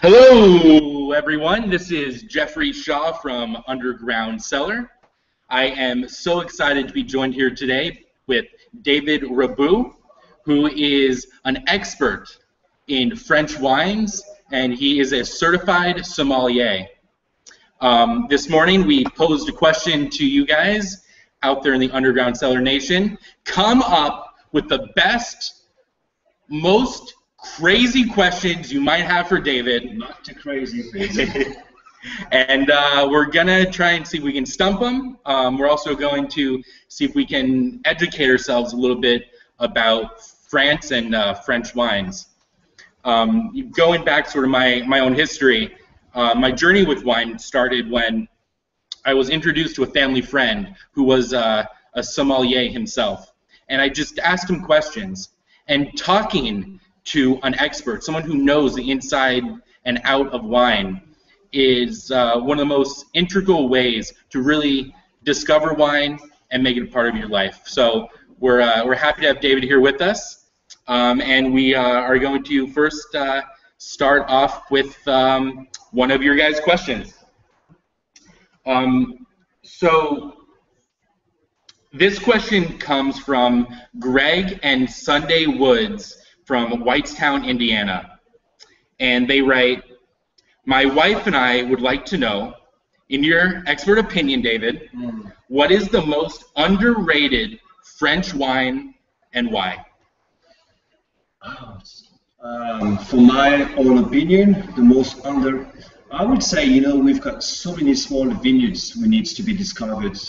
Hello, everyone. This is Jeffrey Shaw from Underground Cellar. I am so excited to be joined here today with David Rabou, who is an expert in French wines, and he is a certified sommelier. This morning, we posed a question to you guys out there in the Underground Cellar Nation. Come up with the best, most crazy questions you might have for David. Not too crazy. And we're going to try and see if we can stump him. We're also going to see if we can educate ourselves a little bit about France and French wines. Going back sort of my own history, my journey with wine started when I was introduced to a family friend who was a sommelier himself. And I just asked him questions. And talking to an expert, someone who knows the inside and out of wine, is one of the most integral ways to really discover wine and make it a part of your life. So we're happy to have David here with us, and we are going to first start off with one of your guys' questions. So this question comes from Greg and Sunday Woods from Whitestown, Indiana. And they write, "My wife and I would like to know, in your expert opinion, David, what is the most underrated French wine and why?" For my own opinion, I would say, we've got so many small vineyards who needs to be discovered.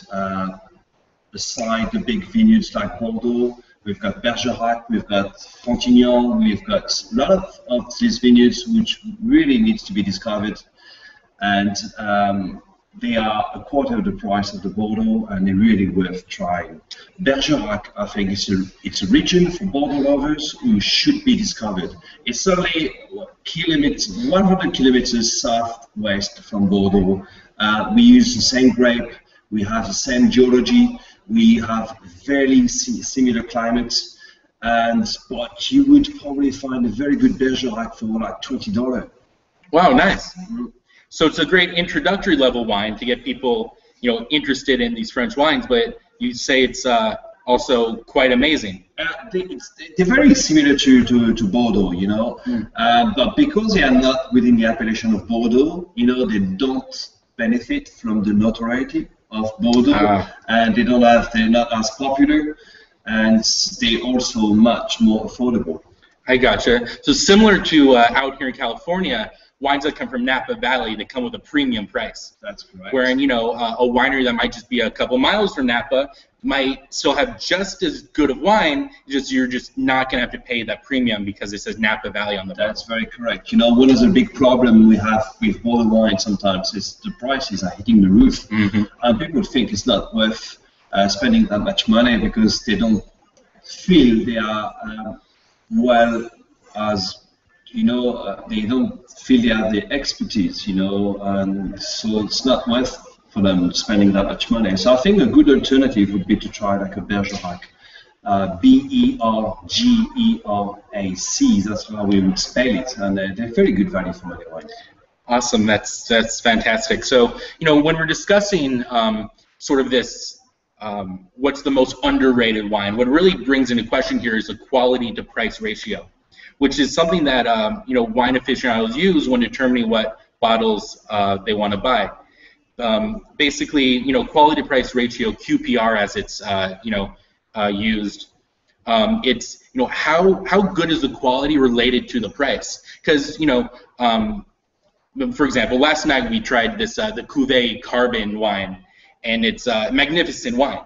Beside the big vineyards like Bordeaux, we've got Bergerac, we've got Frontignan, we've got a lot of these vineyards which really needs to be discovered, and they are a quarter of the price of the Bordeaux, and they're really worth trying. Bergerac, I think, it's a region for Bordeaux lovers who should be discovered. It's only 100 kilometers southwest from Bordeaux. We use the same grape, we have the same geology, we have very similar climates, but you would probably find a very good Bergerac for like $20. Wow, nice. So it's a great introductory level wine to get people, interested in these French wines. But you say it's also quite amazing. They're very similar to Bordeaux, but because they are not within the appellation of Bordeaux, they don't benefit from the notoriety of Bordeaux, and they're not as popular, and they're also much more affordable. I gotcha. So similar to out here in California, wines that come from Napa Valley, they come with a premium price. That's correct. Wherein, a winery that might just be a couple miles from Napa might still have just as good of wine, you're just not going to have to pay that premium because it says Napa Valley on the bottle. That's very correct. One of the big problem we have with Bordeaux wine sometimes is the prices are hitting the roof. And people think it's not worth spending that much money because they don't feel they are they don't feel they have the expertise, and so it's not worth for them spending that much money. So I think a good alternative would be to try like a Bergerac, B-E-R-G-E-R-A-C. That's how we would spell it, and they're very good value for money wines. Awesome, that's fantastic. So when we're discussing sort of this, what's the most underrated wine? What really brings into question here is the quality to price ratio, which is something that wine aficionados use when determining what bottles they want to buy. Basically, quality price ratio, QPR, as it's used. It's how good is the quality related to the price? Because for example, last night we tried this the Cuvée Carbon wine, and it's magnificent wine.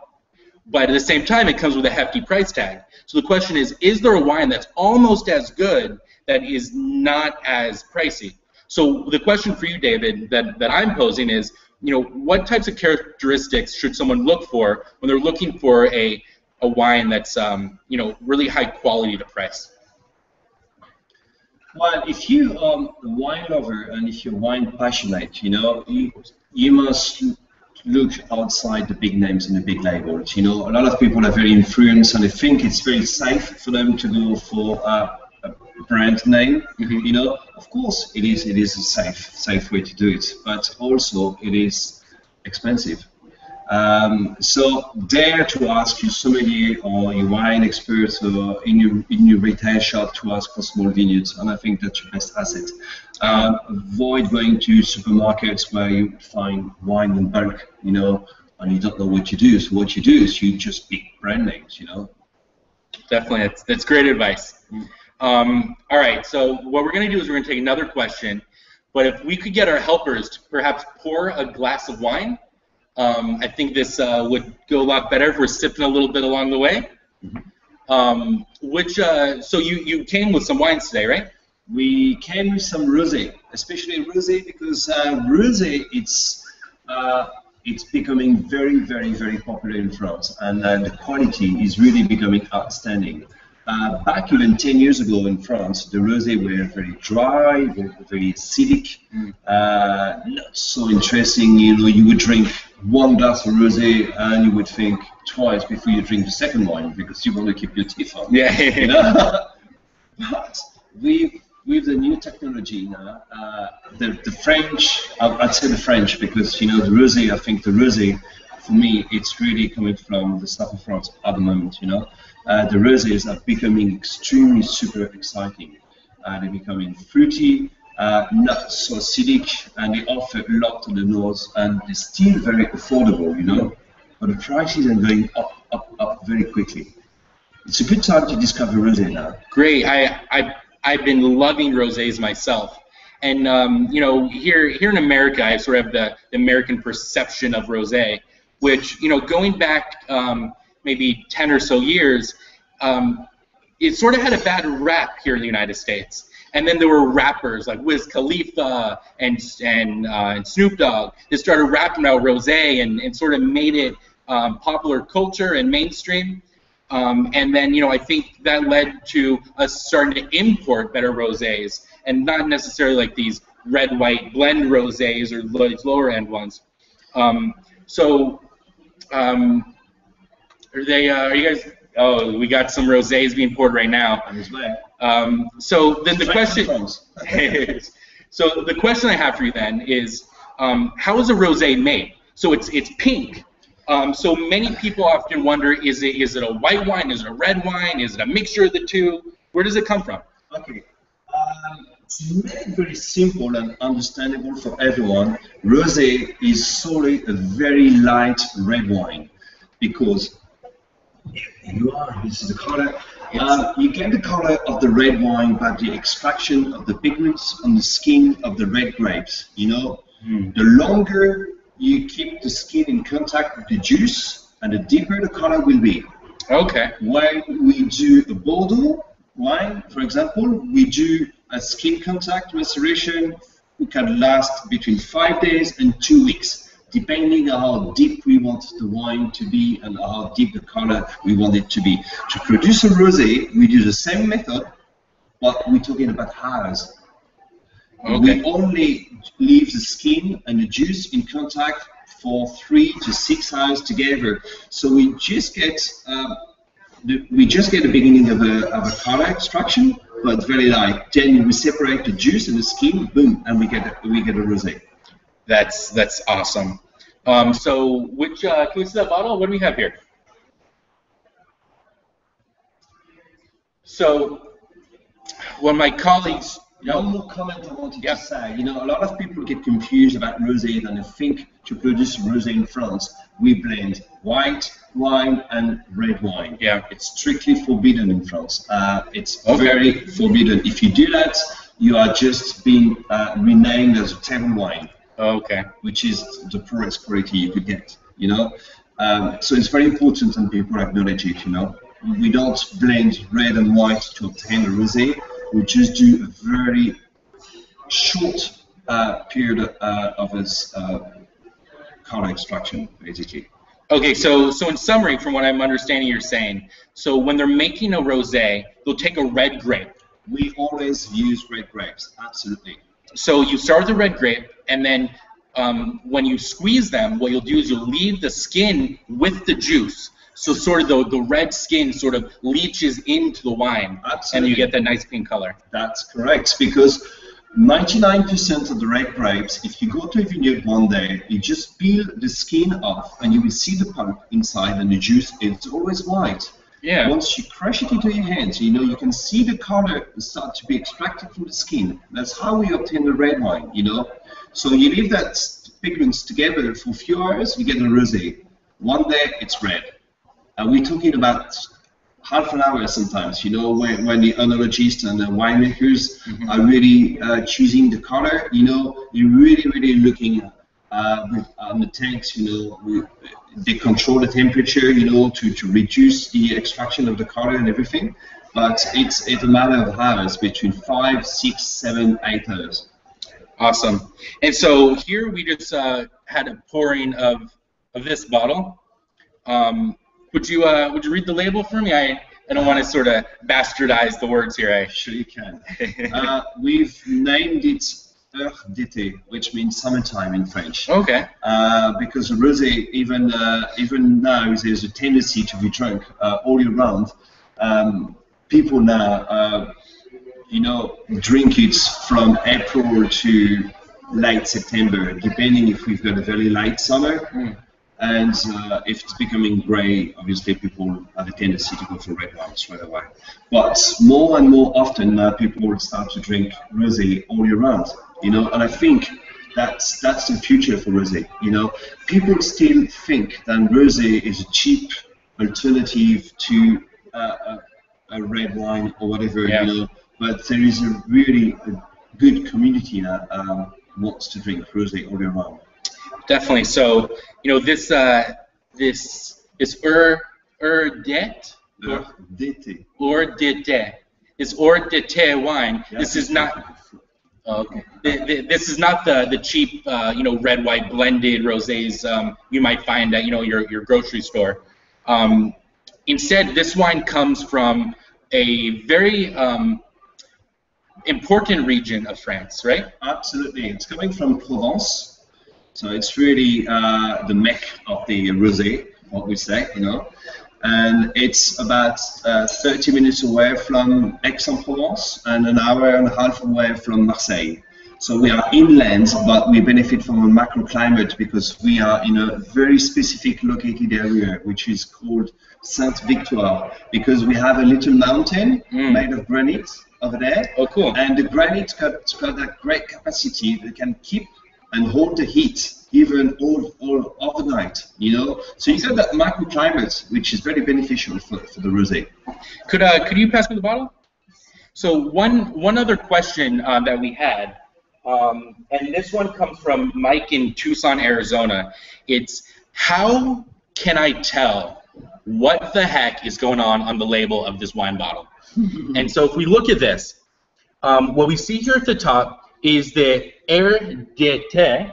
But at the same time, it comes with a hefty price tag. So the question is there a wine that's almost as good that is not as pricey? So the question for you, David, that I'm posing is, what types of characteristics should someone look for when they're looking for a wine that's, really high quality to price? Well, if you are a wine lover and if you're wine passionate, you must look outside the big names and the big labels. A lot of people are very influenced and they think it's very safe for them to go for a brand name. You know, of course, it is a safe way to do it, but also it is expensive. So dare to ask your sommelier or your wine expert or in your retail shop to ask for small vineyards, and I think that's your best asset. Avoid going to supermarkets where you find wine in bulk, you know, and you don't know what you do. So what you do is you just pick brand names, you know. Definitely, that's great advice. All right, so what we're going to do is we're going to take another question, but if we could get our helpers to perhaps pour a glass of wine, I think this would go a lot better if we're sipping a little bit along the way. So you came with some wines today, right? We came with some rosé, especially rosé because rosé it's becoming very, very, very popular in France, and the quality is really becoming outstanding. Back even 10 years ago in France, the rosé were very dry, very acidic, not so interesting. You know, you would drink one glass of rosé and you would think twice before you drink the second one because you want to keep your teeth on. Yeah. You know? But with the new technology now, the French, I'd say the French because, you know, the rosé, I think the rosé, for me, it's really coming from the south of France at the moment, you know. The rosés are becoming extremely super exciting. They're becoming fruity, not so acidic, and they offer a lot to the nose, and they're still very affordable, you know. But the prices are going up very quickly. It's a good time to discover rosé now. Great. I've been loving rosés myself, and you know, here in America, I sort of have the American perception of rosé, which, you know, going back maybe 10 or so years, it sort of had a bad rap here in the United States. And then there were rappers like Wiz Khalifa and Snoop Dogg that started rapping about rosé and sort of made it popular culture and mainstream. And then, you know, I think that led to us starting to import better rosés and not necessarily like these red-white blend rosés or these lower-end ones. Are you guys? Oh, we got some rosés being poured right now. So then the question. So the question I have for you then is, how is a rosé made? So it's pink. So many people often wonder, is it a white wine? Is it a red wine? Is it a mixture of the two? Where does it come from? Okay. To make it very simple and understandable for everyone, rosé is solely a very light red wine because this is the color. You get the color of the red wine by the extraction of the pigments on the skin of the red grapes. You know, the longer you keep the skin in contact with the juice, and the deeper the color will be. Okay. When we do a Bordeaux wine, for example, we do a skin contact restoration who can last between 5 days and 2 weeks, depending on how deep we want the wine to be and how deep the color we want it to be. To produce a rosé, we do the same method, but we're talking about hours. Okay. We only leave the skin and the juice in contact for 3 to 6 hours together. So we just get the beginning of a color extraction, but very light. Then we separate the juice and the skin, boom, and we get a rosé. That's awesome. So which can we see that bottle? What do we have here? So when my colleagues. One more comment I wanted to say. You know, a lot of people get confused about rosé and they think to produce rosé in France, we blend white wine and red wine. Yeah. It's strictly forbidden in France. It's very forbidden. If you do that, you are just being renamed as a table wine. Okay. Which is the poorest quality you could get, you know. So it's very important and people acknowledge it, you know. We don't blend red and white to obtain a rosé. We just do a very short period of its color extraction, basically. Okay, so in summary, from what I'm understanding you're saying, so when they're making a rosé, they'll take a red grape. We always use red grapes, absolutely. So you start with the red grape, and then when you squeeze them, what you'll do is you'll leave the skin with the juice. So sort of the red skin sort of leaches into the wine, Absolutely. and you get that nice pink color. That's correct, because 99% of the red grapes, if you go to a vineyard one day, you just peel the skin off and you will see the pulp inside and the juice, it's always white. Yeah. Once you crush it into your hands, you know, you can see the color start to be extracted from the skin. That's how we obtain the red wine, you know. So you leave that pigments together for a few hours, you get a rosé. One day it's red. And we're talking about half an hour sometimes, you know, when the enologists and the winemakers are really choosing the color, you know, you're really looking on the tanks, you know, they control the temperature, you know, to reduce the extraction of the color and everything. But it's a matter of hours, between 5, 6, 7, 8 hours. Awesome. And so here we just had a pouring of this bottle. Would you read the label for me? I don't want to sort of bastardize the words here. Sure you can. We've named it Heure d'été, which means summertime in French. Okay. Because rosé, even now, there's a tendency to be drunk all year round. People now, you know, drink it from April to late September, depending if we've got a very light summer. And if it's becoming grey, obviously people have a tendency to go for red wine straight away. But more and more often now people will start to drink rosé all year round, you know, and I think that's the future for rosé, you know. People still think that rosé is a cheap alternative to a red wine or whatever, you know, but there is a really good community that wants to drink rosé all year round. Definitely. So, you know, this is Heure d'été. It's Heure d'été wine. Yeah, this is not. Okay. This is not the cheap, you know, red white blended rosés you might find at, you know, your grocery store. Instead, this wine comes from a very important region of France, right? Absolutely. It's coming from Provence. So it's really the mecca of the rosé, what we say, you know. And it's about 30 minutes away from Aix-en-Provence and an hour and a half away from Marseille. So we are inland, but we benefit from a microclimate because we are in a very specific located area, which is called Sainte-Victoire, because we have a little mountain made of granite over there. Oh, cool. And the granite's got that great capacity that can keep and hold the heat even all overnight, you know. So you got that microclimate, which is very beneficial for the rosé. Could you pass me the bottle? So one other question that we had, and this one comes from Mike in Tucson, Arizona. It's, how can I tell what the heck is going on the label of this wine bottle? And so if we look at this, what we see here at the top is the Heure d'été,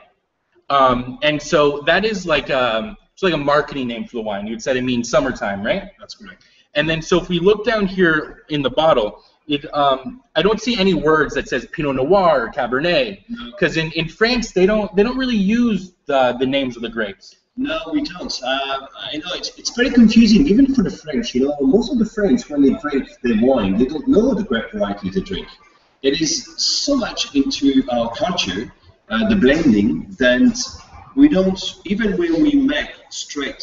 and so that is like it's like a marketing name for the wine. You said it means summertime, right? That's correct. And then so if we look down here in the bottle, it I don't see any words that says Pinot Noir or Cabernet, because in France they don't really use the names of the grapes. No, we don't. You know, it's very confusing, even for the French. You know, most of the French, when they drink their wine, they don't know the grape variety they drink. It is so much into our culture, the blending, that we don't, even when we make straight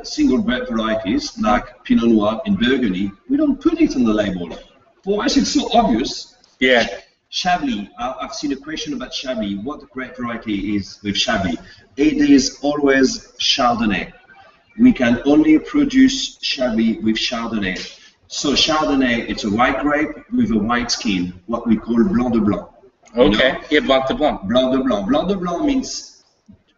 single grape varieties, like Pinot Noir in Burgundy, we don't put it on the label. For us, it's so obvious. Yeah. Chablis, I've seen a question about Chablis, what the grape variety is with Chablis. It is always Chardonnay. We can only produce Chablis with Chardonnay. So Chardonnay, it's a white grape with a white skin, what we call Blanc de Blanc. Okay, yeah, Blanc de Blanc. Blanc de Blanc. Blanc de Blanc means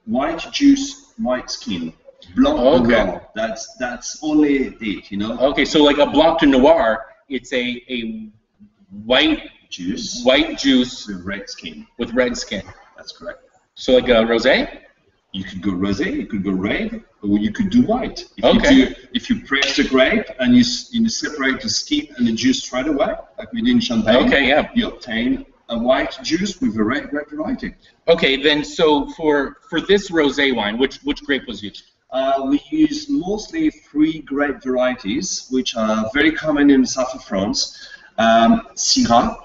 white juice, white skin. Blanc de Blanc, that's only it, you know. Okay, so like a Blanc de Noir, it's a white juice with red skin. With red skin. That's correct. So like a rosé? You could go rosé, you could go red, or you could do white. If you press the grape and you separate the skin and the juice right away, like we did in Champagne, you obtain a white juice with a red grape variety. Okay, then so for this rosé wine, which grape was used? We use mostly 3 grape varieties, which are very common in the south of France. Syrah,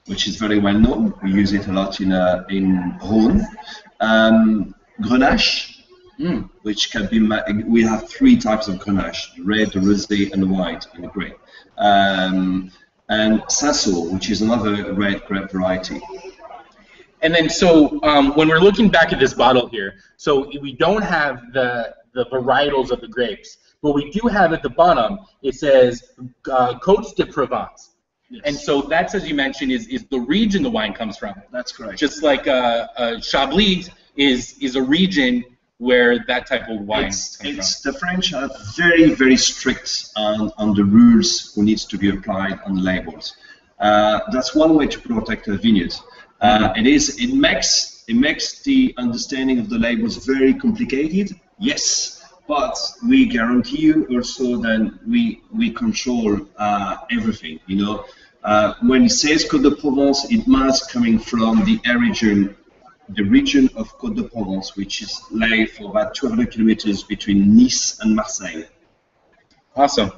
which is very well known. We use it a lot in Rhône. Grenache, which can be, we have 3 types of Grenache: the red, the rosé, and the white in the grape. And Cinsault, which is another red grape variety. And then, so when we're looking back at this bottle here, so we don't have the varietals of the grapes, but we do have at the bottom, it says Côtes de Provence. Yes. And so that's, as you mentioned, is the region the wine comes from. That's correct. Just like Chablis is a region where that type of wine comes from. The French are very, very strict on the rules who needs to be applied on the labels. That's one way to protect a vineyard. It makes the understanding of the labels very complicated, yes, but we guarantee you also that we control everything. You know, when it says Côte de Provence, it must coming from the region of Côte de Provence, which is lay for about 200 kilometers between Nice and Marseille. Awesome.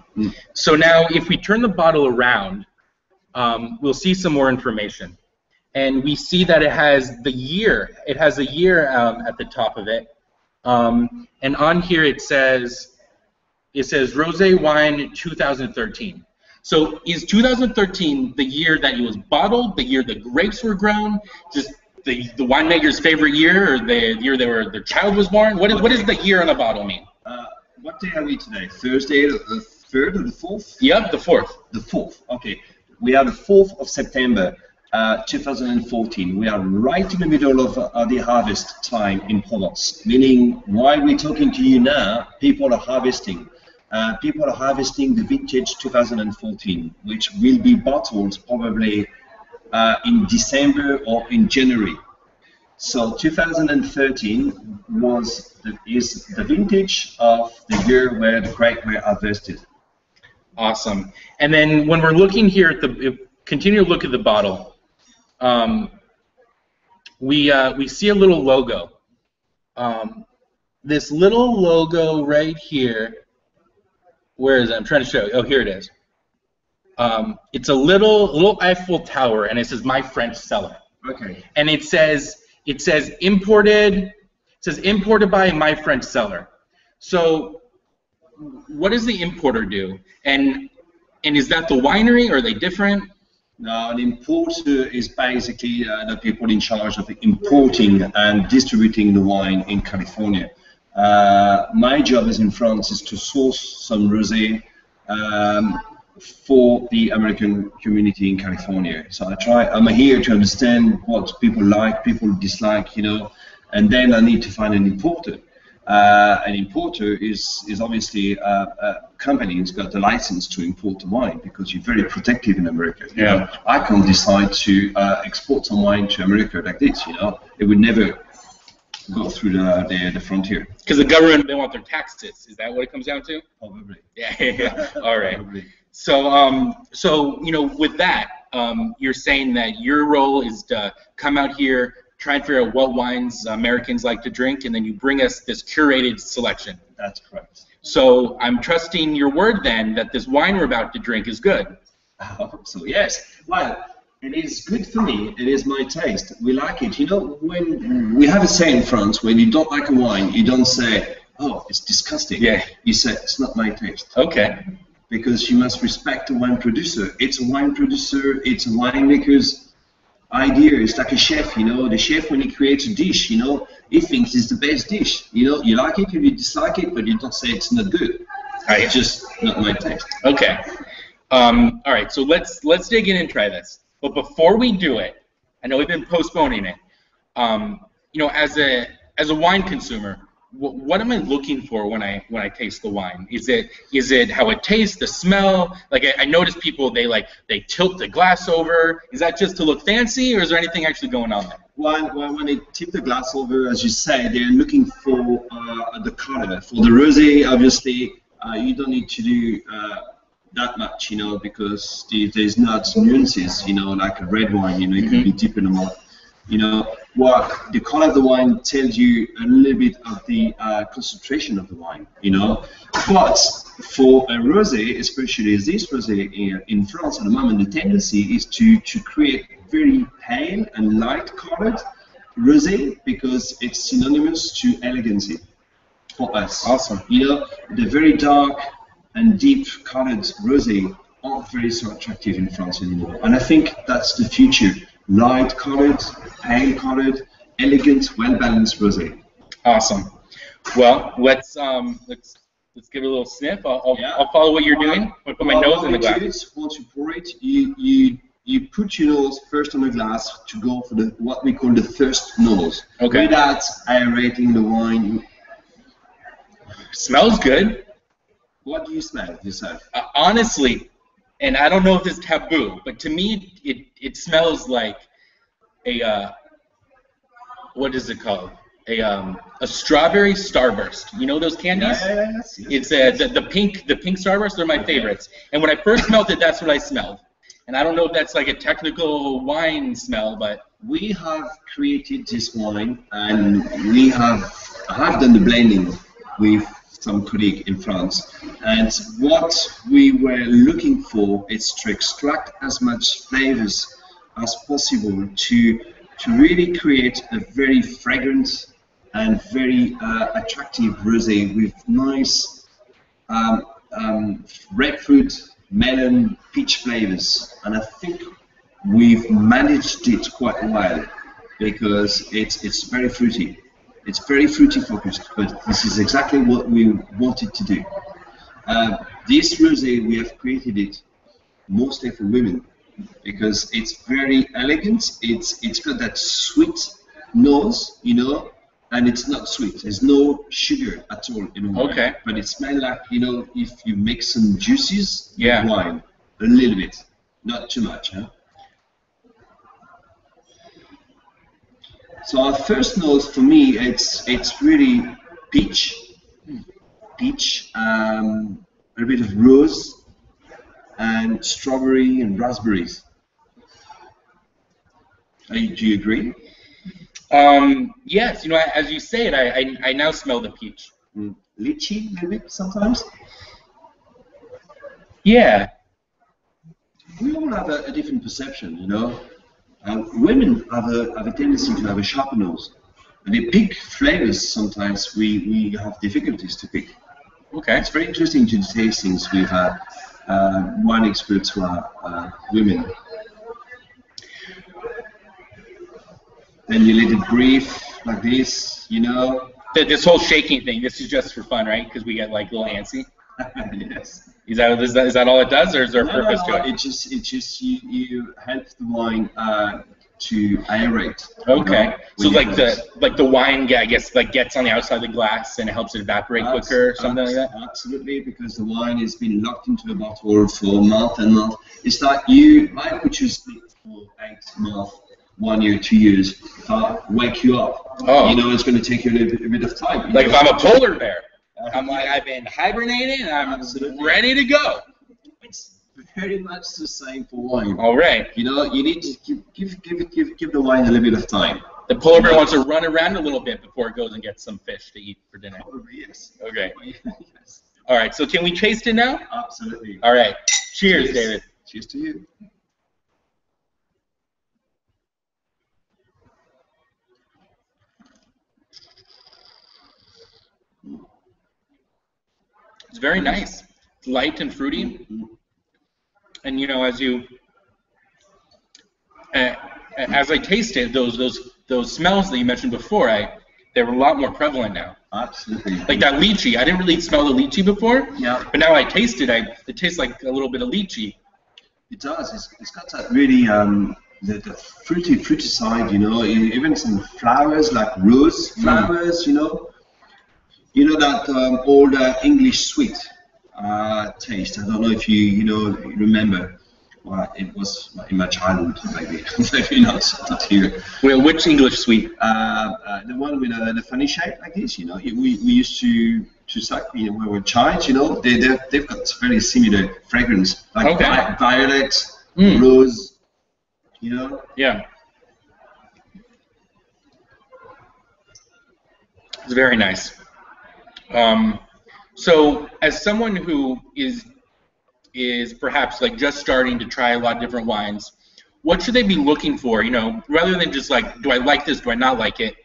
So now, if we turn the bottle around, we'll see some more information. And we see that it has the year. It has a year at the top of it. And on here it says Rosé Wine 2013. So is 2013 the year that it was bottled, the year the grapes were grown, just the winemaker's favorite year, or the year their child was born? What does the year on the bottle mean? What day are we today? Thursday, the 3rd or the 4th? Yep, the 4th. The 4th, okay. We are the 4th of September. 2014. We are right in the middle of the harvest time in Provence, meaning while we're talking to you now, people are harvesting. People are harvesting the vintage 2014, which will be bottled probably in December or in January. So 2013 is the vintage of the year where the grapes were harvested. Awesome. And then when we're looking here at continue to look at the bottle. We see a little logo. This little logo right here. Where is it? I'm trying to show you. Oh, here it is. It's a little Eiffel Tower, and it says "My French Cellar." Okay. And it says imported. It says imported by My French Cellar. So, what does the importer do? And is that the winery, or are they different? No, an importer is basically the people in charge of importing and distributing the wine in California. My job as in France is to source some rosé for the American community in California. So I'm here to understand what people like, people dislike, you know, and then I need to find an importer. An importer is obviously a company who's got the license to import the wine, because you're very protective in America. You know? I can't decide to export some wine to America like this. You know, it would never go through the frontier. Because the government, they want their taxes. Is that what it comes down to? Probably. Yeah. All right. Probably. So you know, with that, you're saying that your role is to come out here, try and figure out what wines Americans like to drink, and then you bring us this curated selection. That's correct. So I'm trusting your word then that this wine we're about to drink is good. I hope so, yes. Well, it is good for me. It is my taste. We like it. You know, when we have a saying in France, when you don't like a wine, you don't say, oh, it's disgusting. Yeah. You say, it's not my taste. Okay. Because you must respect the wine producer. It's a wine producer, it's a winemaker's idea. It's like a chef, you know. The chef, when he creates a dish, you know, he thinks it's the best dish. You know, you like it or you dislike it, but you don't say it's not good. It's just not my taste. Okay. All right. So let's dig in and try this. But before we do it, I know we've been postponing it. You know, as a wine consumer, what am I looking for when I taste the wine? Is it how it tastes, the smell? Like I notice people they tilt the glass over. Is that just to look fancy, or is there anything actually going on there? Well, when they tip the glass over, as you say, they're looking for the color. For the rosé, obviously, you don't need to do that much, you know, because there's not nuances, you know, like a red wine, you know, it can be deep in the mouth. You know, what the color of the wine tells you a little bit of the concentration of the wine. You know, but for a rosé, especially this rosé in France at the moment, the tendency is to create very pale and light colored rosé because it's synonymous to elegancy for us. Awesome. You know, the very dark and deep colored rosé aren't very so attractive in France anymore. And I think that's the future. Light colored, pale colored, elegant, well-balanced rosé. Awesome. Well, let's give it a little sniff. I'll follow what you're doing. I'll put my nose in the glass. Once you pour it, you put your nose first on the glass to go for what we call the first nose. Okay. Without aerating the wine. Smells good. What do you smell yourself? Honestly, and I don't know if this is taboo, but to me, it smells like a what is it called? A strawberry starburst. You know those candies? Yes. It's the pink starburst. They're my favorites. And when I first smelled it, that's what I smelled. And I don't know if that's like a technical wine smell, but we have created this wine, and I have done the blending with some colleague in France. And what we were looking for is to extract as much flavors as possible to really create a very fragrant and very attractive rosé with nice grapefruit, melon, peach flavors. And I think we've managed it quite well because it's very fruity. It's very fruity focused, but this is exactly what we wanted to do. This rosé, we have created it mostly for women because it's very elegant. It's got that sweet nose, you know, and it's not sweet. There's no sugar at all in wine. Okay. But it smells like, you know, if you mix some juices with wine, a little bit, not too much, huh? So our first nose for me, it's really peach, a bit of rose, and strawberry and raspberries. Do you agree? Yes. You know, as you say it, I now smell the peach. Lychee, a little bit sometimes. Yeah. We all have a different perception, you know. Women have a tendency to have a sharper nose. And they pick flavors sometimes we have difficulties to pick. Okay. It's very interesting to taste things with wine experts who are women. Then you let it breathe like this, you know. This whole shaking thing, this is just for fun, right? Because we get like a little antsy. Yes. Is that all it does, or is there a purpose to it? It's just you help the wine to aerate. Okay. So like the wine, I guess, like gets on the outside of the glass and it helps it evaporate quicker, something like that. Absolutely, because the wine has been locked into a bottle for a month and month. It's like you might put your sleep for 8 months, 1 year, 2 years, wake you up. Oh. You know, it's going to take you a bit of time. Like if I'm a polar bear. I'm like, I've been hibernating and I'm ready to go. It's very much the same for wine. All right. You know, you need to give the wine a little bit of time. The polar bear wants to run around a little bit before it goes and gets some fish to eat for dinner. Probably, yes. Okay. Yes. All right. So can we taste it now? Absolutely. All right. Cheers, David. Cheers to you. It's very nice. It's light and fruity. And you know, as I tasted those smells that you mentioned before, they're a lot more prevalent now. Absolutely. Like that lychee. I didn't really smell the lychee before. Yeah. But now I taste it. It tastes like a little bit of lychee. It does. It's got that really the fruity side. You know, even some flowers like rose flowers. You know. You know that old English sweet taste. I don't know if you remember. Well, it was in my childhood, maybe not here. Well, which English sweet? The one with the funny shape like this. You know, we used to suck when we were child. You know, they've got very similar fragrance, like violet, rose. You know. Yeah. It's very nice. So as someone who is perhaps like just starting to try a lot of different wines, what should they be looking for? You know, rather than just like, do I like this? Do I not like it?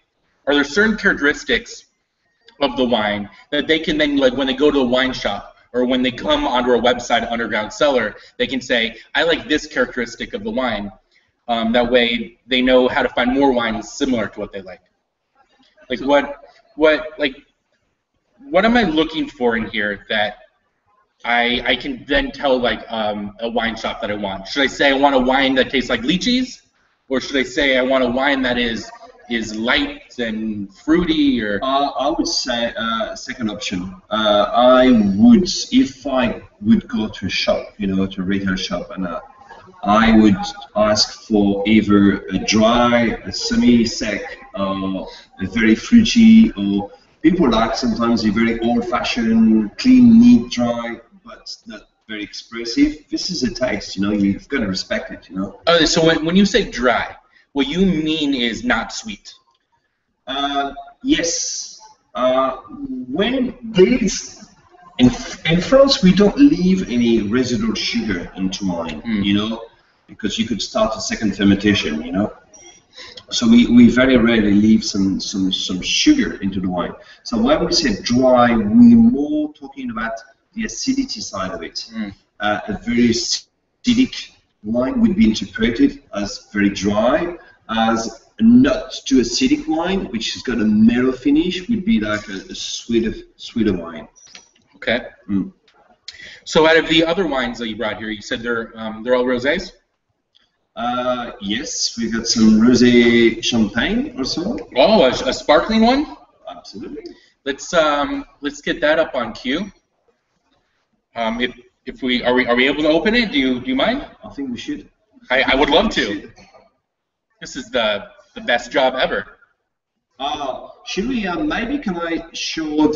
Are there certain characteristics of the wine that they can then, like when they go to a wine shop or when they come onto our website, Underground Cellar, they can say, I like this characteristic of the wine. That way they know how to find more wines similar to what they like. Like what am I looking for in here that I can then tell like a wine shop that I want? Should I say I want a wine that tastes like lychees, or should I say I want a wine that is light and fruity? Or I would say second option. I would, if I would go to a shop, you know, to a retail shop, and I would ask for either a dry, a semi-sec, a very fruity, or people like sometimes a very old-fashioned, clean, neat, dry, but not very expressive. This is a taste, you know. You've got to respect it, you know. Oh, so when you say dry, what you mean is not sweet. Yes. When there's in France, we don't leave any residual sugar into wine, you know, because you could start a second fermentation, you know. So we very rarely leave some sugar into the wine. So when we say dry, we're more talking about the acidity side of it. A very acidic wine would be interpreted as very dry, as a not too acidic wine, which has got a mellow finish, would be like a sweeter wine. Okay. So out of the other wines that you brought here, you said they're all rosés? Yes, we got some rosé champagne also. Oh, a sparkling one? Absolutely. Let's get that up on cue. If we are we able to open it? Do you mind? I think we should. I would love to. This is the best job ever. Should we maybe can I show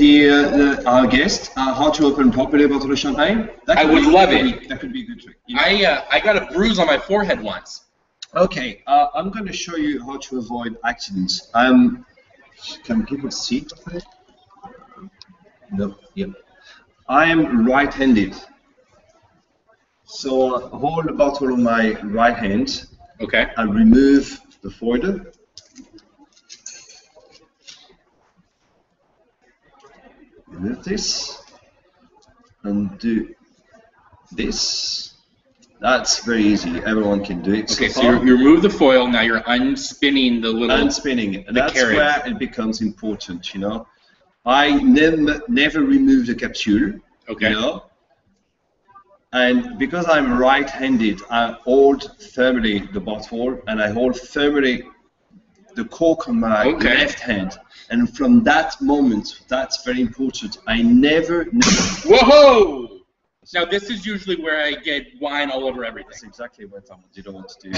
our guest how to open properly a bottle of champagne? I would love it. That could be a good trick. I got a bruise on my forehead once. Okay, I'm going to show you how to avoid accidents. Can people see properly? No. Yep. I am right-handed, so I hold the bottle on my right hand. Okay. I remove the foiler. Remove this and do this. That's very easy. Everyone can do it. Okay, so you remove the foil. Now you're unspinning the little. Unspinning it. That's carriage. where it becomes important. You know, I never remove the capsule. Okay. You know, and because I'm right-handed, I hold firmly the bottle and I hold firmly the cork on my left hand. And from that moment, that's very important. I never. Whoa! Now this is usually where I get wine all over everything. That's exactly what you don't want to do.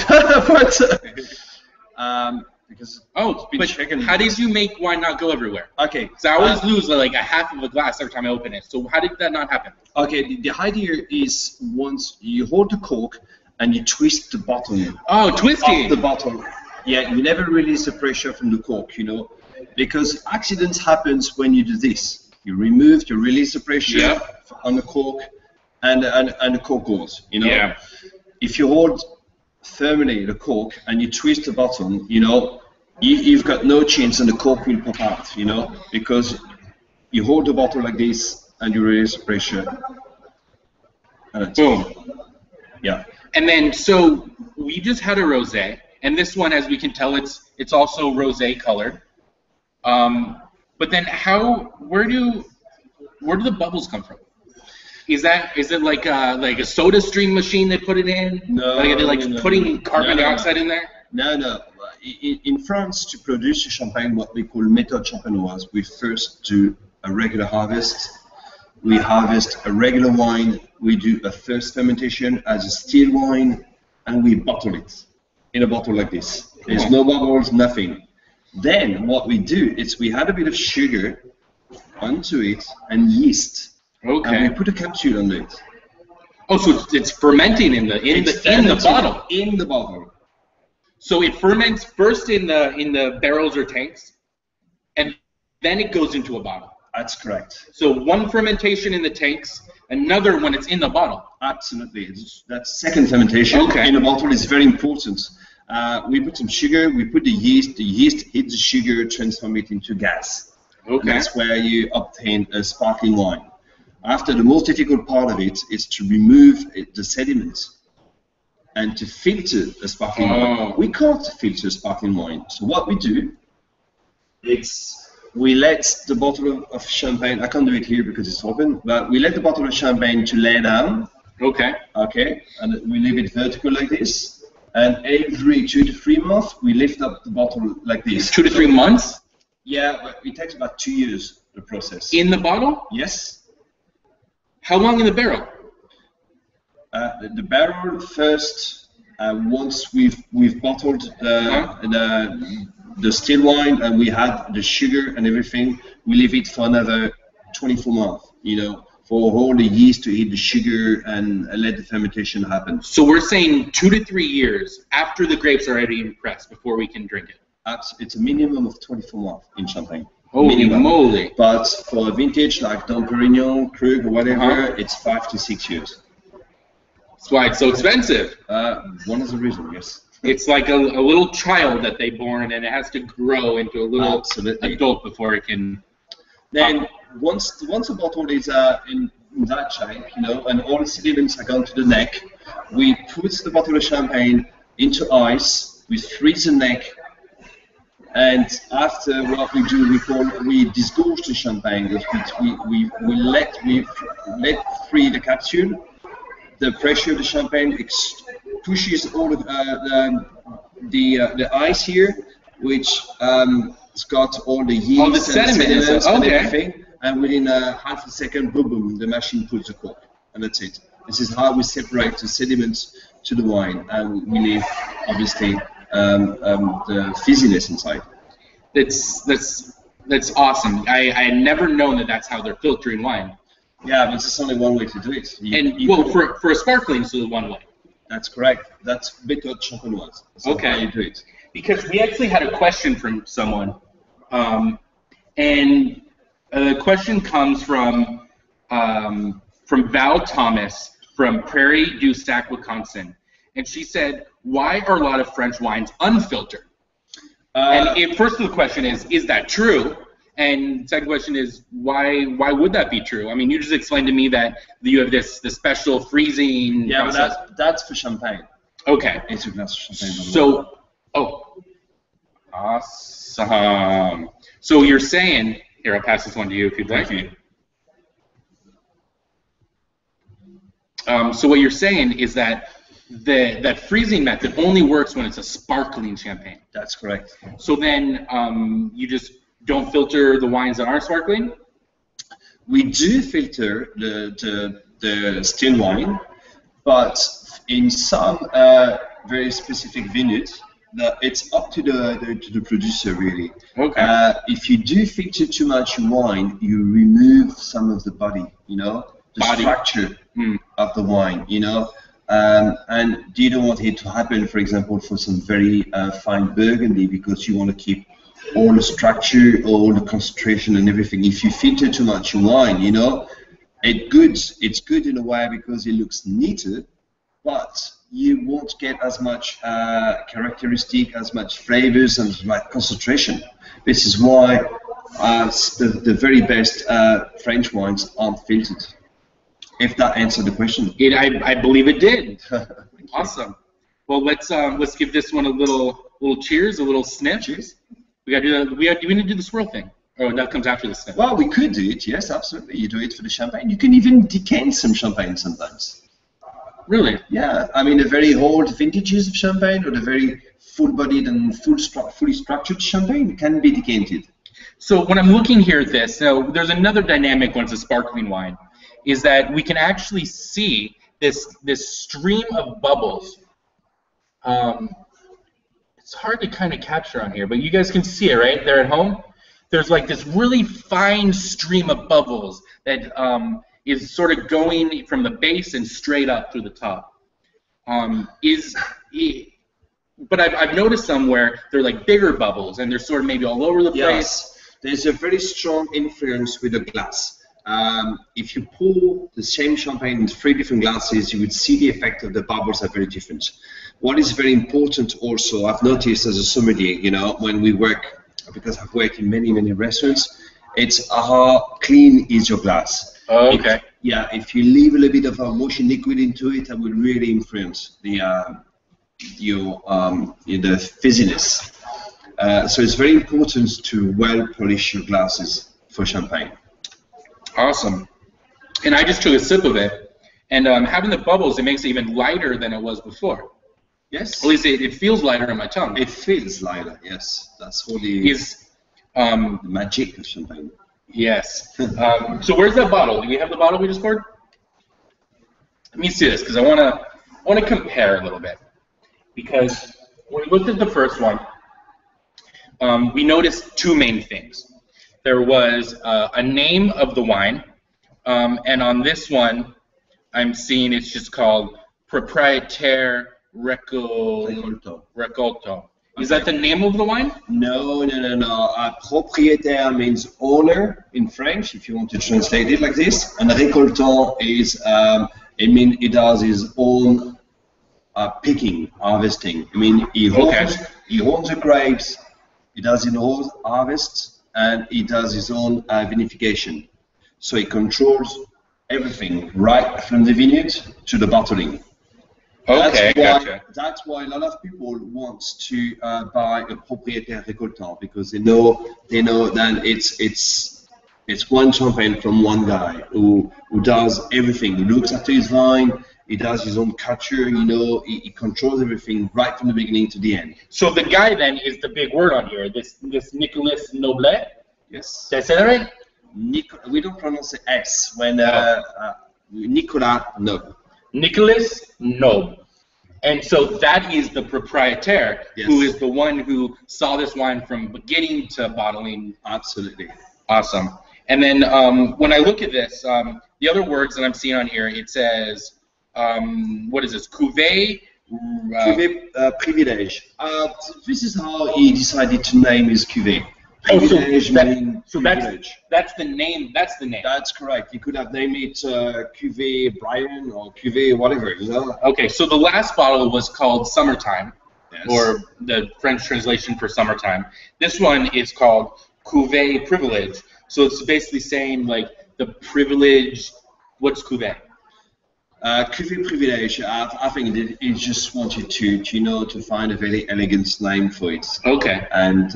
Because but how did you make wine not go everywhere? Okay. Because I always lose like a half of a glass every time I open it. So how did that not happen? Okay, the idea is once you hold the cork and you twist the bottom. Oh, twisting! Of the bottle. Yeah, you never release the pressure from the cork, you know, because accidents happens when you do this. You release the pressure on the cork, and the cork goes, you know. Yeah. If you hold firmly the cork and you twist the bottom, you know, you've got no chance and the cork will pop out, you know, because you hold the bottle like this and you release the pressure. And boom. Yeah. And then, so we just had a rosé, and this one, as we can tell, it's also rosé colored. But then, where do the bubbles come from? Is it like a soda stream machine they put it in? No. Like, are they putting carbon dioxide in there? No. In France, to produce a champagne, what we call méthode champenoise, we first do a regular harvest. We harvest a regular wine. We do a first fermentation as a still wine, and we bottle it in a bottle like this. There's no bubbles, nothing. Then what we do is we add a bit of sugar onto it and yeast. Okay. And we put a capsule under it. Oh, so it's fermenting in the bottle. In the bottle. So it ferments first in the barrels or tanks, and then it goes into a bottle. That's correct. So one fermentation in the tanks, another when it's in the bottle. Absolutely. That's second fermentation in a bottle is very important. We put some sugar, we put the yeast hits the sugar, transform it into gas. Okay. And that's where you obtain a sparkling wine. After, the most difficult part of it is to remove the sediments and to filter a sparkling wine. We can't filter sparkling wine. So what we do, we let the bottle of champagne, I can't do it here because it's open, but we let the bottle of champagne to lay down. Okay. Okay. And we leave it vertical like this. And every 2 to 3 months, we lift up the bottle like this. 2 to 3 months? Yeah, but it takes about 2 years, the process. In the bottle? Yes. How long in the barrel? The barrel first, once we've bottled the still wine and we had the sugar and everything, we leave it for another 24 months, for all the yeast to eat the sugar and let the fermentation happen. So we're saying 2 to 3 years after the grapes are already pressed before we can drink it. It's a minimum of 24 months in Champagne. Holy moly! But for a vintage like Dom Perignon, Krug, or whatever, it's 5 to 6 years. That's why it's so expensive. One of the reasons, yes. It's like a little child that they born, and it has to grow into a little adult before it can. Then once a bottle is in that shape, and all the sediments are gone to the neck, we put the bottle of champagne into ice, we freeze the neck, and after what we do, we disgorge the champagne. We let free the capsule. The pressure of the champagne pushes all the ice here, which it's got all the yeast all the sediments and everything. And within half a second, boom, boom, the machine puts the cork, and that's it. This is how we separate the sediments to the wine, and we leave obviously the fizziness inside. That's awesome. I had never known that that's how they're filtering wine. Yeah, but it's only one way to do it. For a sparkling, so one way. That's correct. That's méthode champenoise. That's how you do it. Because we actually had a question from someone, and the question comes from Val Thomas from Prairie du Sac, Wisconsin, and she said, "Why are a lot of French wines unfiltered?" And first the question is that true? And second question is, why would that be true? I mean, you just explained to me that you have this special freezing process. But that's for champagne. Okay. It's a glass of champagne. So, awesome. So you're saying, here, I'll pass this one to you if you'd like. Thank you. So what you're saying is that that freezing method only works when it's a sparkling champagne. That's correct. So then you just don't filter the wines that aren't sparkling? We do filter the still wine, but in some very specific vineyards, it's up to the producer really. Okay. If you do filter too much wine, you remove some of the body, the structure of the wine, and you don't want it to happen, for example, for some very fine Burgundy, because you want to keep all the structure, all the concentration and everything. If you filter too much wine, it's good in a way because it looks neater, but you won't get as much characteristic, as much flavors, and as much concentration. This is why the very best French wines aren't filtered. If that answered the question. I believe it did. Awesome. Well, let's give this one a little cheers, a little sniff. Cheers. We need to do the swirl thing. Oh, that comes after the sniff. Well, we could do it. Yes, absolutely. You do it for the champagne. You can even decant some champagne sometimes. Really? Yeah. I mean, the very old vintages of champagne, or the very full-bodied and fully structured champagne can be decanted. So when I'm looking here at this, so there's another dynamic when it's a sparkling wine, is that we can actually see this stream of bubbles. It's hard to kind of capture on here, but you guys can see it, right? There at home. There's like this really fine stream of bubbles that is sort of going from the base and straight up through the top. But I've noticed some where they're like bigger bubbles, and they're sort of maybe all over the place. there's a very strong influence with the glass. If you pour the same champagne in 3 different glasses, you would see the effect of the bubbles are very different. What is very important also, I've noticed as a sommelier, you know, when we work, because I've worked in many, many restaurants, it's how clean is your glass. Oh, okay. If you leave a little bit of a motion liquid into it, that will really influence the fizziness. So it's very important to well polish your glasses for champagne. Awesome. And I just took a sip of it, and having the bubbles, it makes it even lighter than it was before. Yes. At least it feels lighter in my tongue. It feels lighter. Yes. That's all the magic of champagne. Yes. So where's that bottle? Do we have the bottle we just poured? Let me see this, because I want to compare a little bit. Because when we looked at the first one, we noticed 2 main things. There was a name of the wine, and on this one, I'm seeing it's just called Propriétaire Recolto. Is that the name of the wine? No. Propriétaire means owner in French, if you want to translate it like this. And récoltant is, he does his own picking, harvesting. I mean, he owns the grapes, he does his own harvest, and he does his own vinification. So he controls everything, right from the vineyard to the bottling. Okay, gotcha. That's why a lot of people want to buy a propriétaire récoltant, because they know that it's one champagne from one guy who does everything. He looks after his vine, he does his own culture, you know, he controls everything right from the beginning to the end. So the guy then is the big word on here, this Nicolas Noblet? Yes. Did I say that right? We don't pronounce the S when Nicolas Noble. Nicolas Noble. And so that is the propriétaire, who is the one who saw this wine from beginning to bottling. Absolutely. Awesome. And then when I look at this, the other words that I'm seeing on here, it says, what is this? Cuvée? Cuvée privilège. This is how he decided to name his cuvée. So that's the name. That's the name. That's correct. You could have named it Cuvée Brian or Cuvée whatever, you know. Okay, so the last bottle was called Summertime, or the French translation for summertime. This one is called Cuvée Privilège. So it's basically saying like the privilege. What's Cuvée? Cuvée Privilège. I think it just wanted to find a very elegant name for it. Okay. And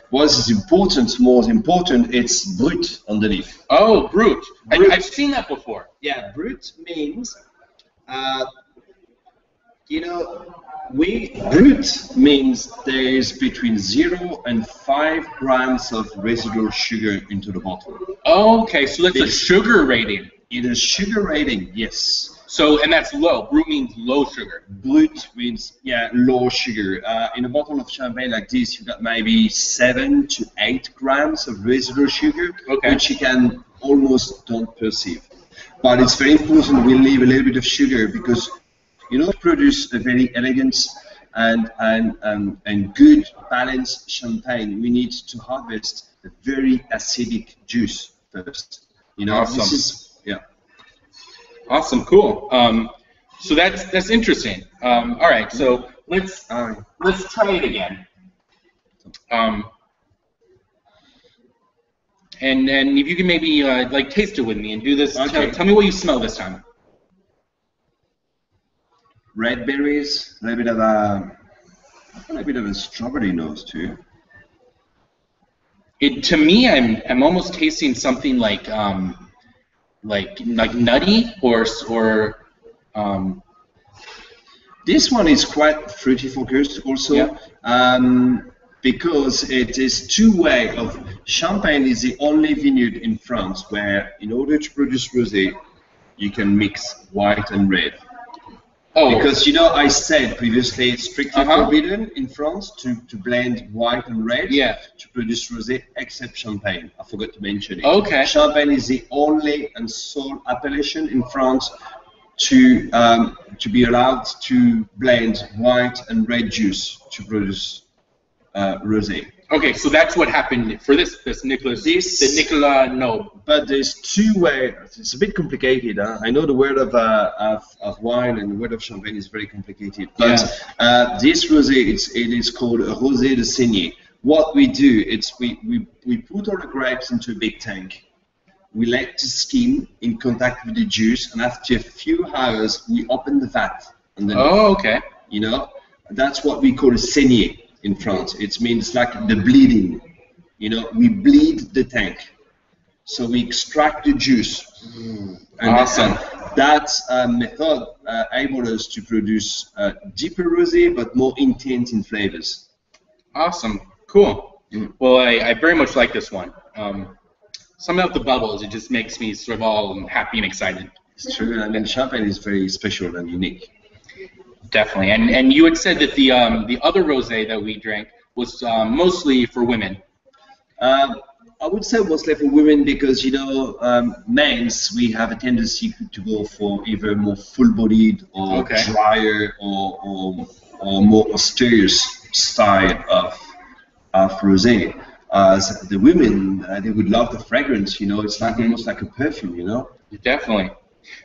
what is more important, it's brut underneath. Oh, brut. I've seen that before. Yeah, brut means, brut means there is between 0 and 5 grams of residual sugar into the bottle. Okay, so that's a sugar rating. It is sugar rating, yes. So, and that's low. Brut means low sugar. Brut means, low sugar. In a bottle of champagne like this, you've got maybe 7 to 8 grams of residual sugar, which you can almost don't perceive. But it's very important we leave a little bit of sugar, because, to produce a very elegant and good balanced champagne, we need to harvest a very acidic juice first. Awesome. This is, Awesome, cool. So that's interesting. All right, so let's try it again. And if you can maybe taste it with me and do this. Okay. Tell me what you smell this time. Red berries, a little bit of a strawberry nose too. To me, I'm almost tasting something like nutty or This one is quite fruity focused also, because it is two-way of Champagne is the only vineyard in France where, in order to produce rosé, you can mix white and red. Oh. Because I said previously it's strictly forbidden in France to blend white and red to produce rosé, except Champagne. I forgot to mention it. Okay. Champagne is the only and sole appellation in France to be allowed to blend white and red juice to produce rosé. Okay, so that's what happened for this Nicolas, the Nicolas Noble. But there's two ways. It's a bit complicated. Huh? I know the word of wine and the word of champagne is very complicated. But this rosé, it is called a rosé de saignée. What we do, we put all the grapes into a big tank. We let the skin in contact with the juice, and after a few hours, we open the vat. Oh, okay. You know, that's what we call a saignée in France. It means like the bleeding. You know, we bleed the tank. So we extract the juice. And awesome. That method enables us to produce deeper rosé, but more intense in flavors. Awesome. Cool. Well, I very much like this one. Some of the bubbles, it just makes me sort of all happy and excited. It's true. I mean, champagne is very special and unique. Definitely. And you had said that the other rosé that we drank was mostly for women. I would say mostly for women because, you know, men's, we have a tendency to go for either more full-bodied or drier or more austere style of rosé. The women, they would love the fragrance, you know, it's like almost like a perfume, you know? Definitely.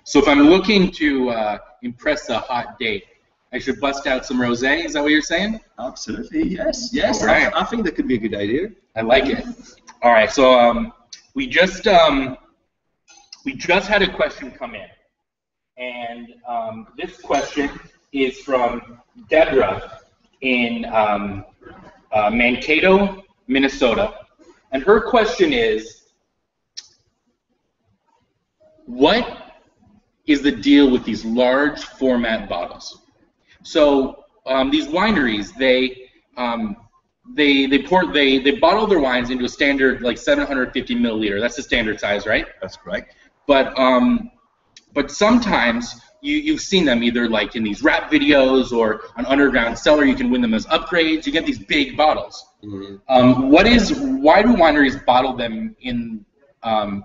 So if I'm looking to impress a hot date, I should bust out some rosé, is that what you're saying? Absolutely, yes. Yes, right. I think that could be a good idea. I like it. All right, so we just had a question come in, and this question is from Deborah in Mankato, Minnesota, and her question is, what is the deal with these large format bottles? So these wineries, they bottle their wines into a standard like 750 milliliter. That's the standard size, right? That's correct. But sometimes you've seen them either like in these rap videos or on Underground Cellar. You can win them as upgrades. You get these big bottles. Why do wineries bottle them in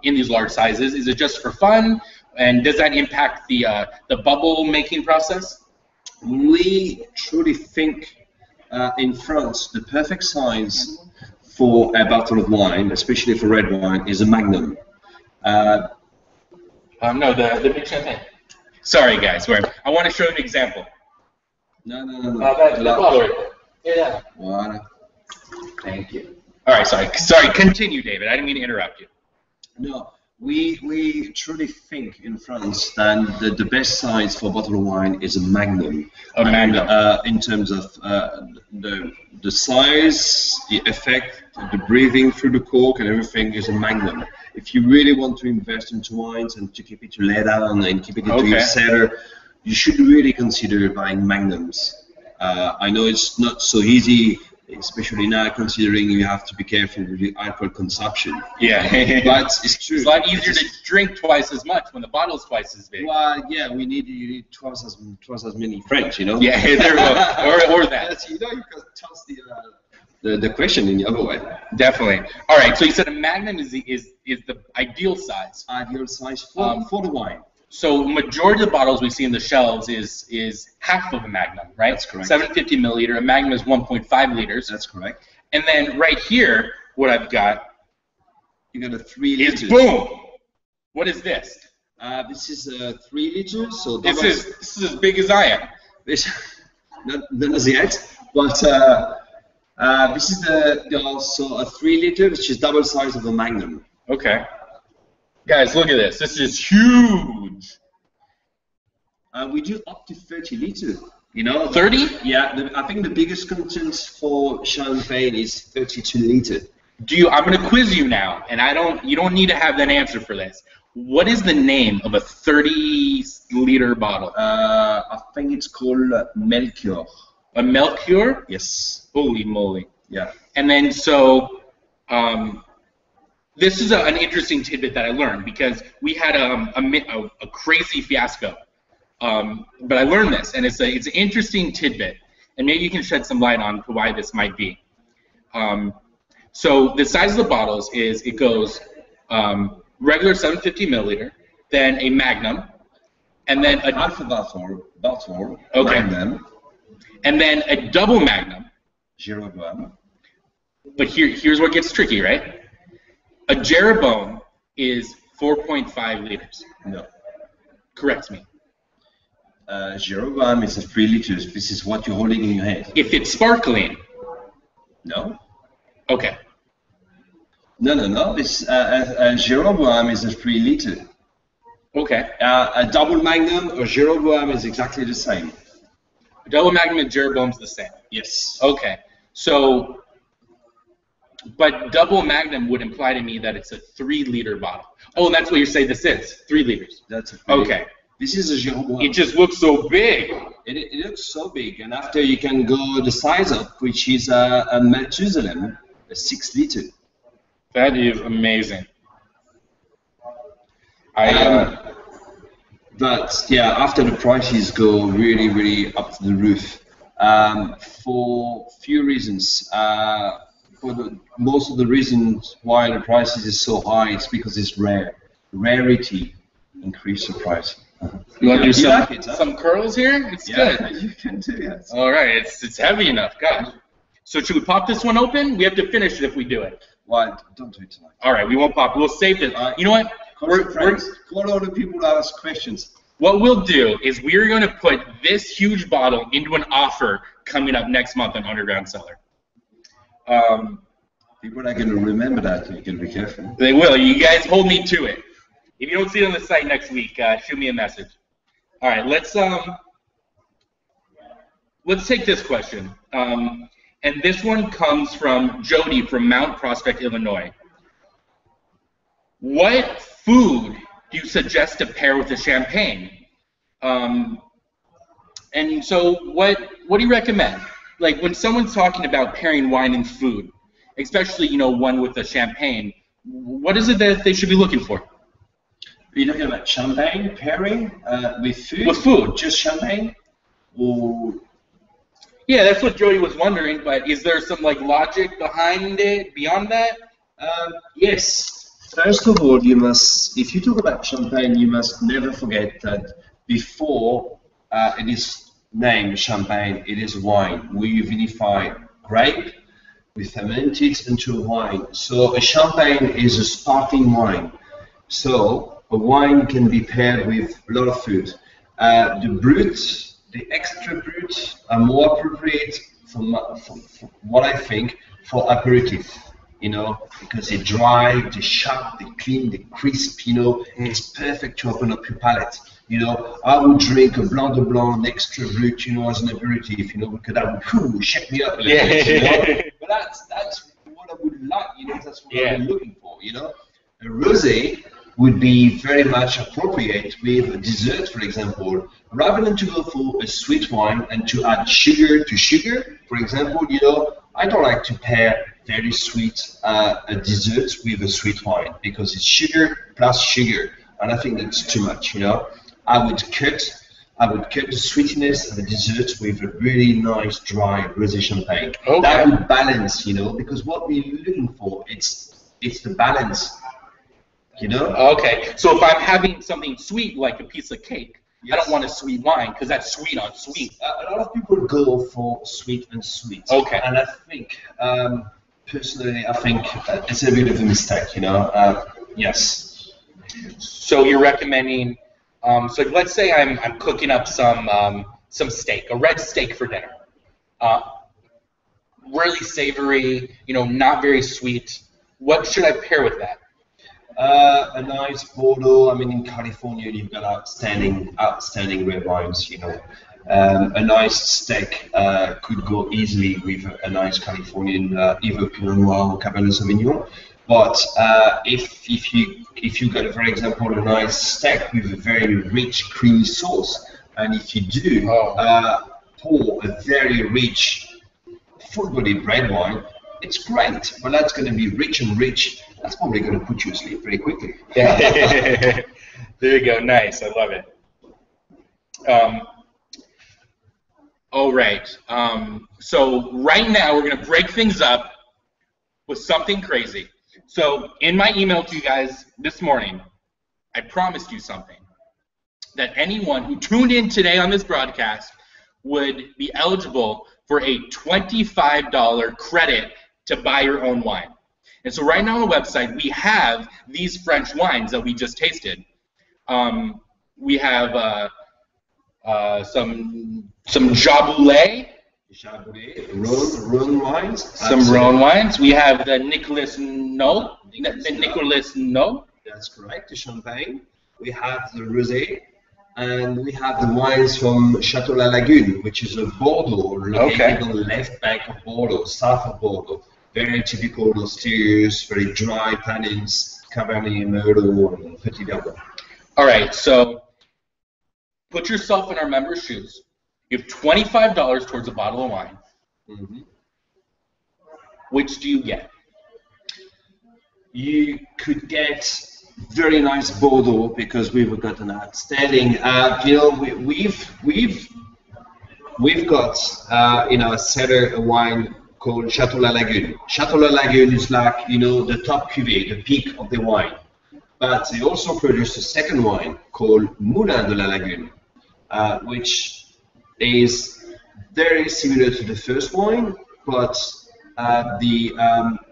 these large sizes? Is it just for fun? And does that impact the bubble making process? We truly think in France the perfect size for a bottle of wine, especially for red wine, is a magnum. No, the big champagne. Sorry, guys. I want to show an example. No. That bottle right there. Yeah. Water. Thank you. All right. Sorry. Continue, David. I didn't mean to interrupt you. No. We truly think in France that the best size for a bottle of wine is a magnum. In terms of the size, the effect, the breathing through the cork and everything is a magnum. If you really want to invest into wines and to keep it to lay down and keep it into your cellar, you should really consider buying magnums. I know it's not so easy, especially now, considering you have to be careful with your alcohol consumption. Yeah, but it's true. It's a lot easier to drink twice as much when the bottle's twice as big. Well, yeah, you need twice as many French, you know. Yeah, there we go. Or that. You know, you can toss the question in the other way. Definitely. All right. So you said a magnum is the ideal size. Ideal size for the wine. So majority of the bottles we see in the shelves is half of a magnum, right? That's correct. 750 milliliter. A magnum is 1.5 liters. That's correct. And then right here, what I've got, you got a 3 liters. Is boom. What is this? This is 3 liters. So this is as big as I am. This not as yet, but this is also a 3 liter, which is double size of a magnum. Okay. Guys, look at this. This is huge. We do up to 30 liters. You know, 30? Yeah, I think the biggest content for champagne is 32 liters. I'm going to quiz you now, and you don't need to have that answer for this. What is the name of a 30-liter bottle? I think it's called Melchior. A Melchior? Yes. Holy moly. Yeah. And then so. This is an interesting tidbit that I learned because we had a crazy fiasco, but I learned this, and it's an interesting tidbit, and maybe you can shed some light on why this might be. So the size of the bottles is it goes regular 750 milliliter, then a Magnum, and then a half a bottle, okay, Magnum, and then a double Magnum, 0 gram. But here's what gets tricky, right? A Jeroboam is 4.5 liters. No. Correct me. Jeroboam is a 3 liters. This is what you're holding in your hand. If it's sparkling. No. Okay. No. This Jeroboam is a 3 liter. Okay. A double magnum or Jeroboam is exactly the same. A double magnum and Jeroboam's the same. Yes. Okay. So, but double magnum would imply to me that it's a 3 liter bottle. Oh, that's what you're saying this is. 3 liters. That's a 3 okay. Liter. This is a Jeroboam. It just looks so big. It looks so big, and after you can go the size up, which is a Methuselah, a 6 liter. That is amazing. But yeah, after the prices go really, really up to the roof, for few reasons. Most of the reasons why the prices is so high, it's because it's rare. Rarity increase the price. You want to do like it, huh? some curls here? It's good. You can do that. All right, it's heavy enough. Gosh. So should we pop this one open? We have to finish it if we do it. Why? Don't do it tonight. All right, we won't pop. We'll save it. You know what? Call all the people that ask questions. What we'll do is we're going to put this huge bottle into an offer coming up next month on Underground Cellar. People are going to remember that. You can be careful. They will. You guys hold me to it. If you don't see it on the site next week, shoot me a message. All right, let's take this question. And this one comes from Jody from Mount Prospect, Illinois. What food do you suggest to pair with the champagne? And so what do you recommend? Like when someone's talking about pairing wine and food, especially, one with the champagne, what is it that they should be looking for? Are you talking about champagne pairing with food? With food. Just champagne? Or... Yeah, that's what Jody was wondering, but is there some logic behind it, beyond that? Yes. First of all, if you talk about champagne, you must never forget that before it is named champagne, it is wine. We vinify grape, we ferment it into wine. So a champagne is a sparkling wine. So a wine can be paired with a lot of food. The brut, the extra brut are more appropriate for what I think for aperitif, because they dry, they sharp, they clean, they crisp, it's perfect to open up your palate. I would drink a Blanc de Blanc extra brut, as an aperitif, because that would shake me up a little bit, But that's what I would like, that's what I'm looking for, A rosé would be very much appropriate with a dessert, for example, rather than to go for a sweet wine and to add sugar to sugar. For example, I don't like to pair very sweet a dessert with a sweet wine because it's sugar plus sugar, and I think that's too much. I would cut the sweetness of the dessert with a really nice dry rosé champagne. Okay. That would balance, because what we're looking for, it's the balance. Okay, so if I'm having something sweet like a piece of cake, yes. I don't want a sweet wine because that's sweet on sweet. A lot of people go for sweet and sweet. Okay. And I think, personally, it's a bit of a mistake, yes. So you're recommending, so let's say I'm cooking up some steak, a red steak for dinner. Really savory, not very sweet. What should I pair with that? A nice Bordeaux. In California, you've got outstanding red wines. A nice steak could go easily with a nice Californian, either Pinot Noir or Cabernet Sauvignon. But if you got, for example, a nice steak with a very rich, creamy sauce, and if you do pour a very rich, full-bodied red wine, it's great. But that's going to be rich and rich. That's probably going to put you to sleep very quickly. There you go. Nice. I love it. All right. So right now we're going to break things up with something crazy. So in my email to you guys this morning, I promised you something. That anyone who tuned in today on this broadcast would be eligible for a $25 credit to buy your own wine. And so right now on the website, we have these French wines that we just tasted. We have some Jaboulet. Rhone wines. Some Rhone wines. We have the Nicolas No. That's correct, the Champagne. We have the Rosé. And we have the wines from Chateau La Lagune, which is a Bordeaux, located on the left bank of Bordeaux, south of Bordeaux. Very typical austere, very dry tannins, Cabernet Merlot, and Petit Verdot. All right, so put yourself in our members' shoes. You have $25 towards a bottle of wine. Mm-hmm. Which do you get? You could get very nice Bordeaux because we've got an outstanding. We've got in our cellar a wine called Chateau La Lagune. Chateau La Lagune is like the top cuvée, the peak of the wine. But they also produce a second wine called Moulin de la Lagune, which is very similar to the first wine, but the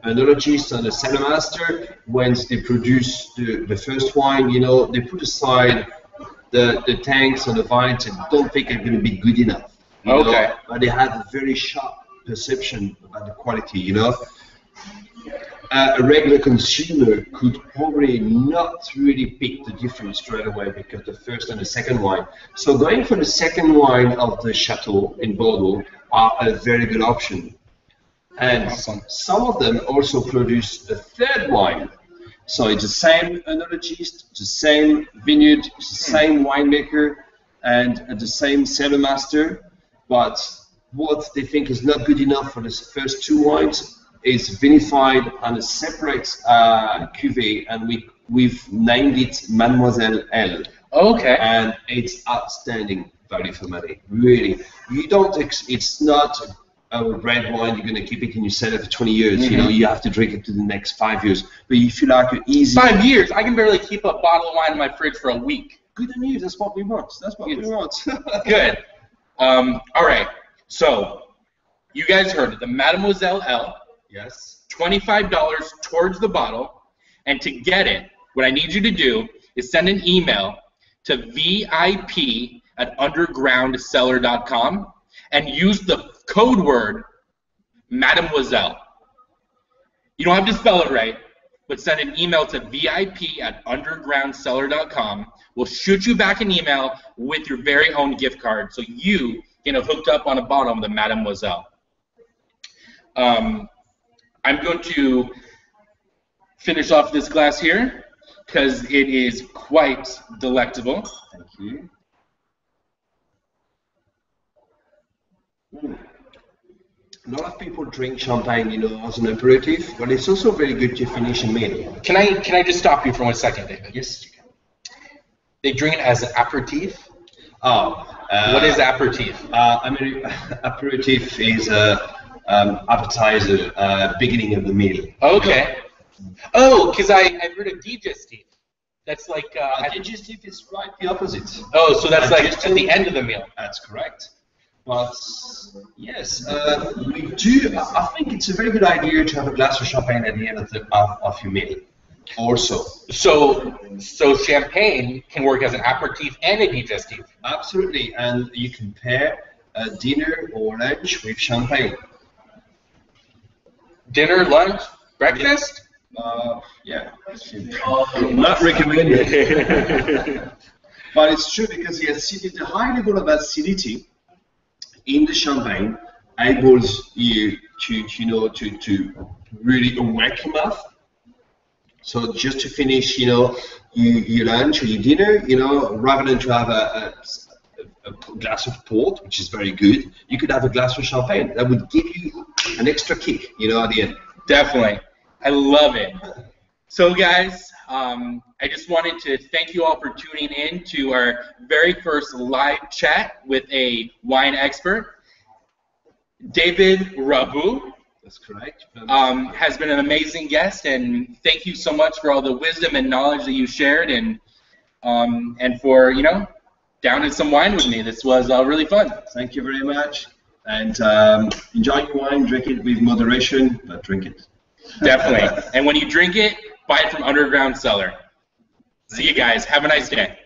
enologist and the cellar master, once they produce the first wine, they put aside the tanks and the vines and don't think are going to be good enough. But they have a very sharp perception about the quality. A regular consumer could probably not really pick the difference straight away because the first and the second wine. So going for the second wine of the Chateau in Bordeaux are a very good option. And some of them also produce a third wine. So it's the same enologist, the same vineyard, the same winemaker, and the same cellar master. But what they think is not good enough for the first two wines is vinified on a separate cuvée, and we've named it Mademoiselle L. Okay. And it's outstanding value for money. Really, you don't. It's not a red wine, you're going to keep it in your cellar for 20 years. Mm-hmm. You have to drink it to the next 5 years. But if you like an easy... 5 years? I can barely keep a bottle of wine in my fridge for a week. Good on you. That's what we want. That's what we want. Good. All right. So, you guys heard it. The Mademoiselle L. Yes. $25 towards the bottle. And to get it, what I need you to do is send an email to VIP@UndergroundCellar.com and use the code word Mademoiselle. You don't have to spell it right, but send an email to VIP@UndergroundCellar.com. We'll shoot you back an email with your very own gift card so you can have hooked up on a bottle of the Mademoiselle. I'm going to finish off this glass here because it is quite delectable. Thank you. A lot of people drink champagne, as an aperitif, but it's also very good to finish a meal. Can I just stop you for 1 second, David? Yes, you can. They drink it as an aperitif? Oh. What is aperitif? Aperitif is appetizer, beginning of the meal. Okay. Oh, because I've heard of digestif. That's like... digestif is right the opposite. Oh, so that's like at the end of the meal. That's correct. But yes, we do. I think it's a very good idea to have a glass of champagne at the end of your meal. Also, so champagne can work as an aperitif and a digestif. Absolutely, and you can pair a dinner or lunch with champagne. Dinner, lunch, breakfast? Yeah. Not recommended. But it's true because the acidity, the high level of acidity in the champagne enables you to really awake your mouth. So just to finish, your lunch or your dinner, rather than to have a glass of port, which is very good, you could have a glass of champagne. That would give you an extra kick, at the end. Definitely. I love it. So guys, I just wanted to thank you all for tuning in to our very first live chat with a wine expert. David Rabu. That's correct. Has been an amazing guest, and thank you so much for all the wisdom and knowledge that you shared, and for downing some wine with me. This was really fun. Thank you very much. And enjoy your wine, drink it with moderation, but drink it. Definitely. And when you drink it, buy it from Underground Cellar. See you guys. Have a nice day.